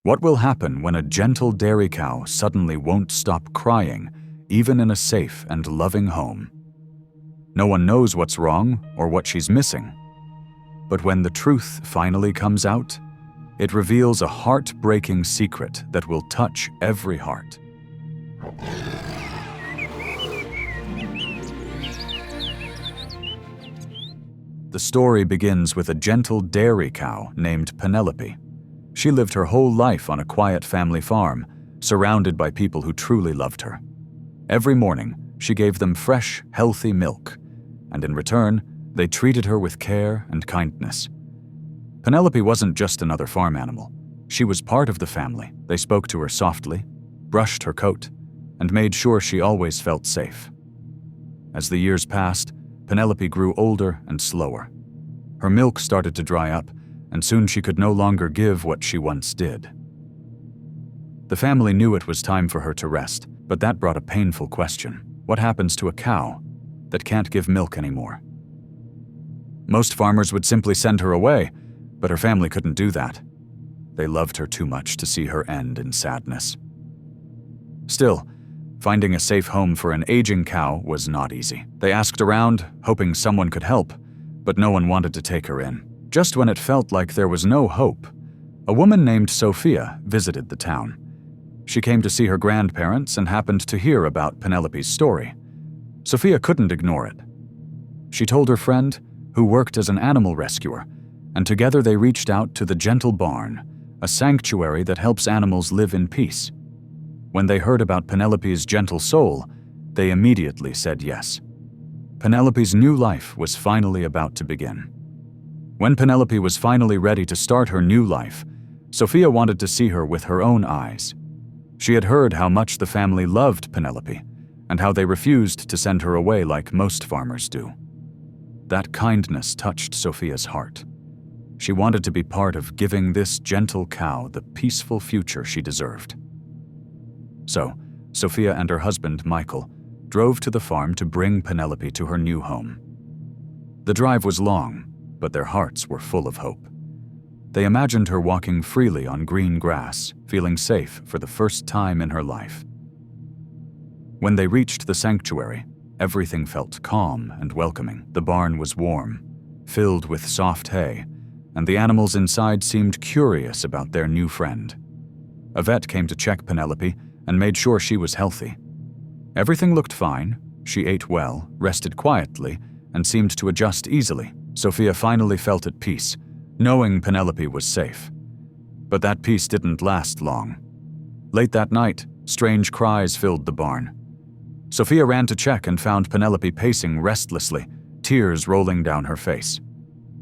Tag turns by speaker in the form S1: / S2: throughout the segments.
S1: What will happen when a gentle dairy cow suddenly won't stop crying, even in a safe and loving home? No one knows what's wrong or what she's missing. But when the truth finally comes out, it reveals a heartbreaking secret that will touch every heart. The story begins with a gentle dairy cow named Penelope. She lived her whole life on a quiet family farm, surrounded by people who truly loved her. Every morning, she gave them fresh, healthy milk, and in return, they treated her with care and kindness. Penelope wasn't just another farm animal. She was part of the family. They spoke to her softly, brushed her coat, and made sure she always felt safe. As the years passed, Penelope grew older and slower. Her milk started to dry up, and soon she could no longer give what she once did. The family knew it was time for her to rest, but that brought a painful question. What happens to a cow that can't give milk anymore? Most farmers would simply send her away, but her family couldn't do that. They loved her too much to see her end in sadness. Still, finding a safe home for an aging cow was not easy. They asked around, hoping someone could help, but no one wanted to take her in. Just when it felt like there was no hope, a woman named Sophia visited the town. She came to see her grandparents and happened to hear about Penelope's story. Sophia couldn't ignore it. She told her friend, who worked as an animal rescuer, and together they reached out to the Gentle Barn, a sanctuary that helps animals live in peace. When they heard about Penelope's gentle soul, they immediately said yes. Penelope's new life was finally about to begin. When Penelope was finally ready to start her new life, Sophia wanted to see her with her own eyes. She had heard how much the family loved Penelope, and how they refused to send her away like most farmers do. That kindness touched Sophia's heart. She wanted to be part of giving this gentle cow the peaceful future she deserved. So, Sophia and her husband, Michael, drove to the farm to bring Penelope to her new home. The drive was long, but their hearts were full of hope. They imagined her walking freely on green grass, feeling safe for the first time in her life. When they reached the sanctuary, everything felt calm and welcoming. The barn was warm, filled with soft hay, and the animals inside seemed curious about their new friend. A vet came to check Penelope and made sure she was healthy. Everything looked fine. She ate well, rested quietly, and seemed to adjust easily. Sophia finally felt at peace, knowing Penelope was safe. But that peace didn't last long. Late that night, strange cries filled the barn. Sophia ran to check and found Penelope pacing restlessly, tears rolling down her face.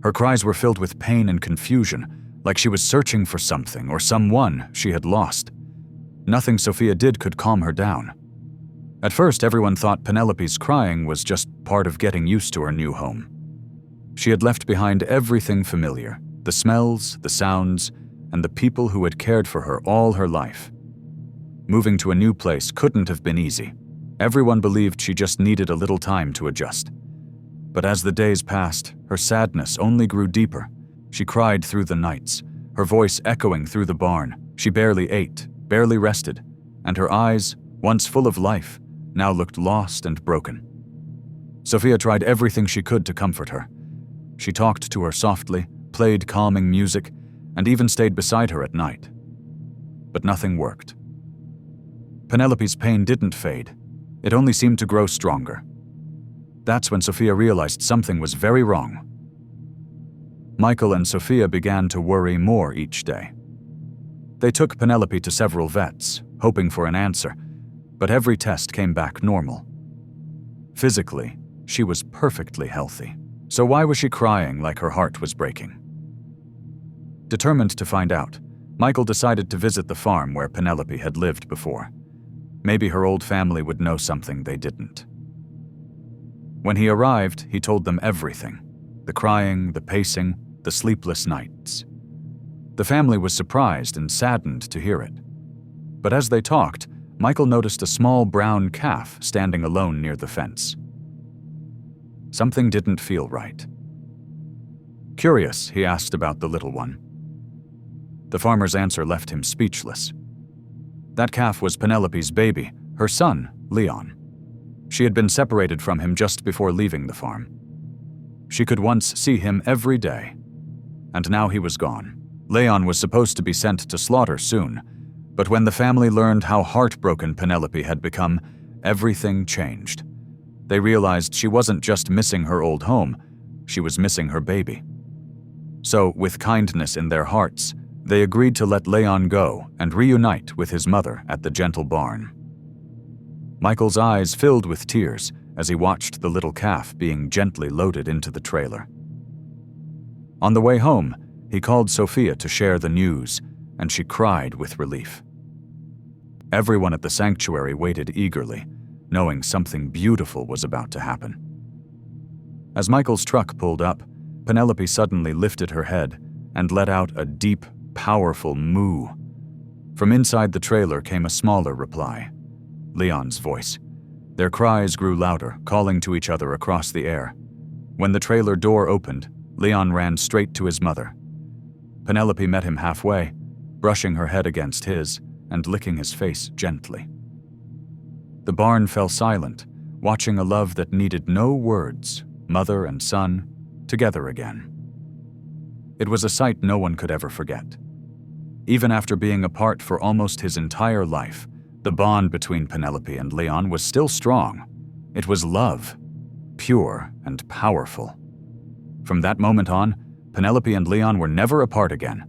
S1: Her cries were filled with pain and confusion, like she was searching for something or someone she had lost. Nothing Sophia did could calm her down. At first, everyone thought Penelope's crying was just part of getting used to her new home. She had left behind everything familiar, the smells, the sounds, and the people who had cared for her all her life. Moving to a new place couldn't have been easy. Everyone believed she just needed a little time to adjust. But as the days passed, her sadness only grew deeper. She cried through the nights, her voice echoing through the barn. She barely ate, barely rested, and her eyes, once full of life, now looked lost and broken. Sophia tried everything she could to comfort her. She talked to her softly, played calming music, and even stayed beside her at night. But nothing worked. Penelope's pain didn't fade. It only seemed to grow stronger. That's when Sophia realized something was very wrong. Michael and Sophia began to worry more each day. They took Penelope to several vets, hoping for an answer, but every test came back normal. Physically, she was perfectly healthy. So why was she crying like her heart was breaking? Determined to find out, Michael decided to visit the farm where Penelope had lived before. Maybe her old family would know something they didn't. When he arrived, he told them everything: the crying, the pacing, the sleepless nights. The family was surprised and saddened to hear it. But as they talked, Michael noticed a small brown calf standing alone near the fence. Something didn't feel right. Curious, he asked about the little one. The farmer's answer left him speechless. That calf was Penelope's baby, her son, Leon. She had been separated from him just before leaving the farm. She could once see him every day, and now he was gone. Leon was supposed to be sent to slaughter soon, but when the family learned how heartbroken Penelope had become, everything changed. They realized she wasn't just missing her old home, she was missing her baby. So, with kindness in their hearts, they agreed to let Leon go and reunite with his mother at the gentle barn. Michael's eyes filled with tears as he watched the little calf being gently loaded into the trailer. On the way home, he called Sophia to share the news, and she cried with relief. Everyone at the sanctuary waited eagerly, knowing something beautiful was about to happen. As Michael's truck pulled up, Penelope suddenly lifted her head and let out a deep, powerful moo. From inside the trailer came a smaller reply, Leon's voice. Their cries grew louder, calling to each other across the air. When the trailer door opened, Leon ran straight to his mother. Penelope met him halfway, brushing her head against his and licking his face gently. The barn fell silent, watching a love that needed no words, mother and son, together again. It was a sight no one could ever forget. Even after being apart for almost his entire life, the bond between Penelope and Leon was still strong. It was love, pure and powerful. From that moment on, Penelope and Leon were never apart again.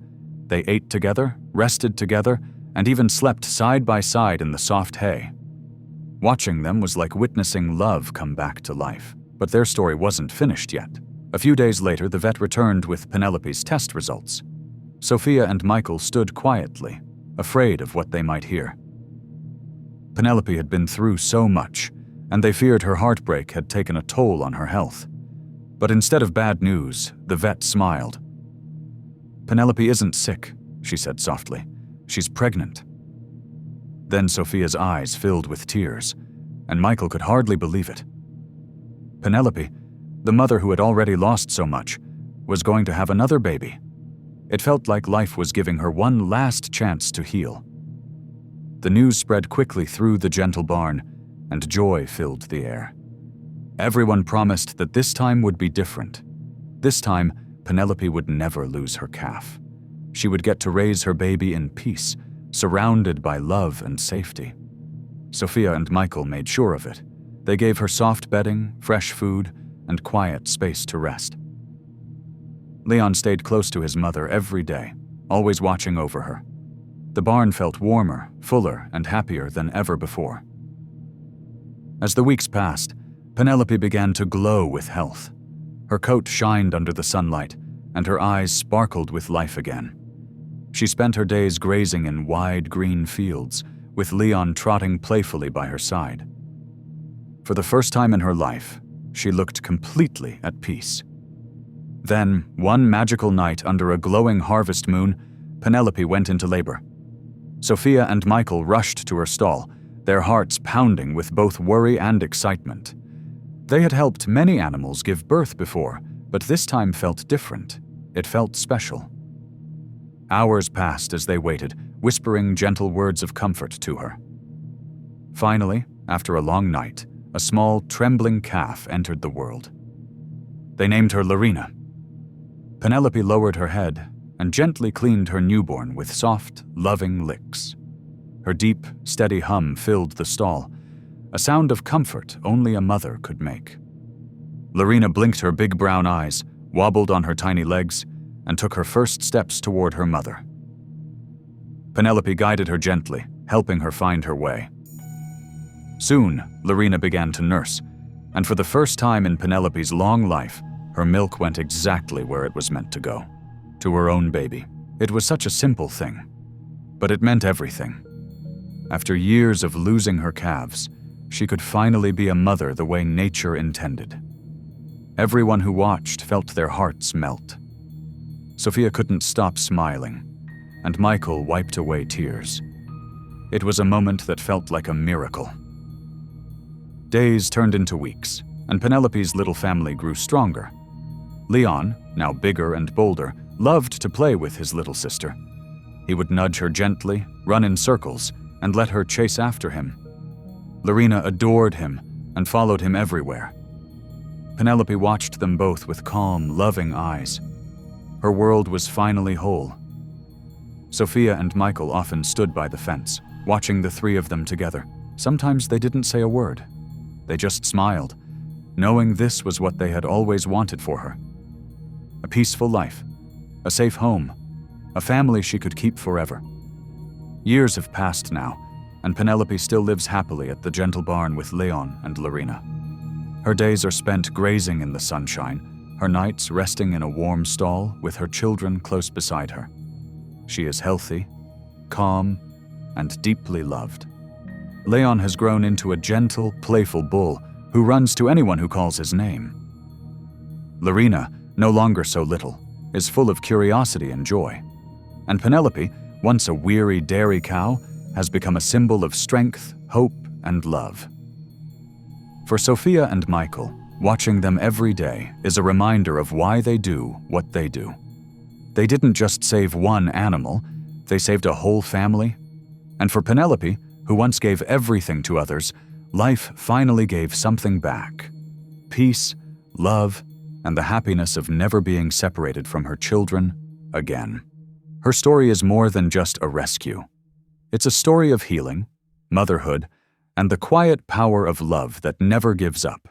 S1: They ate together, rested together, and even slept side by side in the soft hay. Watching them was like witnessing love come back to life. But their story wasn't finished yet. A few days later, the vet returned with Penelope's test results. Sophia and Michael stood quietly, afraid of what they might hear. Penelope had been through so much, and they feared her heartbreak had taken a toll on her health. But instead of bad news, the vet smiled. "Penelope isn't sick," she said softly. "She's pregnant." Then Sophia's eyes filled with tears, and Michael could hardly believe it. Penelope, the mother who had already lost so much, was going to have another baby. It felt like life was giving her one last chance to heal. The news spread quickly through the gentle barn, and joy filled the air. Everyone promised that this time would be different. This time, Penelope would never lose her calf. She would get to raise her baby in peace, surrounded by love and safety. Sophia and Michael made sure of it. They gave her soft bedding, fresh food, and quiet space to rest. Leon stayed close to his mother every day, always watching over her. The barn felt warmer, fuller, and happier than ever before. As the weeks passed, Penelope began to glow with health. Her coat shined under the sunlight, and her eyes sparkled with life again. She spent her days grazing in wide green fields, with Leon trotting playfully by her side. For the first time in her life, she looked completely at peace. Then, one magical night under a glowing harvest moon, Penelope went into labor. Sophia and Michael rushed to her stall, their hearts pounding with both worry and excitement. They had helped many animals give birth before, but this time felt different. It felt special. Hours passed as they waited, whispering gentle words of comfort to her. Finally, after a long night, a small, trembling calf entered the world. They named her Larina. Penelope lowered her head and gently cleaned her newborn with soft, loving licks. Her deep, steady hum filled the stall, a sound of comfort only a mother could make. Larina blinked her big brown eyes, wobbled on her tiny legs, and took her first steps toward her mother. Penelope guided her gently, helping her find her way. Soon, Larina began to nurse, and for the first time in Penelope's long life, her milk went exactly where it was meant to go, to her own baby. It was such a simple thing, but it meant everything. After years of losing her calves, she could finally be a mother the way nature intended. Everyone who watched felt their hearts melt. Sophia couldn't stop smiling, and Michael wiped away tears. It was a moment that felt like a miracle. Days turned into weeks, and Penelope's little family grew stronger. Leon, now bigger and bolder, loved to play with his little sister. He would nudge her gently, run in circles, and let her chase after him. Larina adored him and followed him everywhere. Penelope watched them both with calm, loving eyes. Her world was finally whole. Sophia and Michael often stood by the fence, watching the three of them together. Sometimes they didn't say a word. They just smiled, knowing this was what they had always wanted for her. A peaceful life, a safe home, a family she could keep forever. Years have passed now, and Penelope still lives happily at the gentle barn with Leon and Larina. Her days are spent grazing in the sunshine, her nights resting in a warm stall with her children close beside her. She is healthy, calm, and deeply loved. Leon has grown into a gentle, playful bull who runs to anyone who calls his name. Larina, no longer so little, is full of curiosity and joy. And Penelope, once a weary dairy cow, has become a symbol of strength, hope, and love. For Sophia and Michael, watching them every day is a reminder of why they do what they do. They didn't just save one animal, they saved a whole family. And for Penelope, who once gave everything to others, life finally gave something back. Peace, love, and the happiness of never being separated from her children again. Her story is more than just a rescue. It's a story of healing, motherhood, and the quiet power of love that never gives up.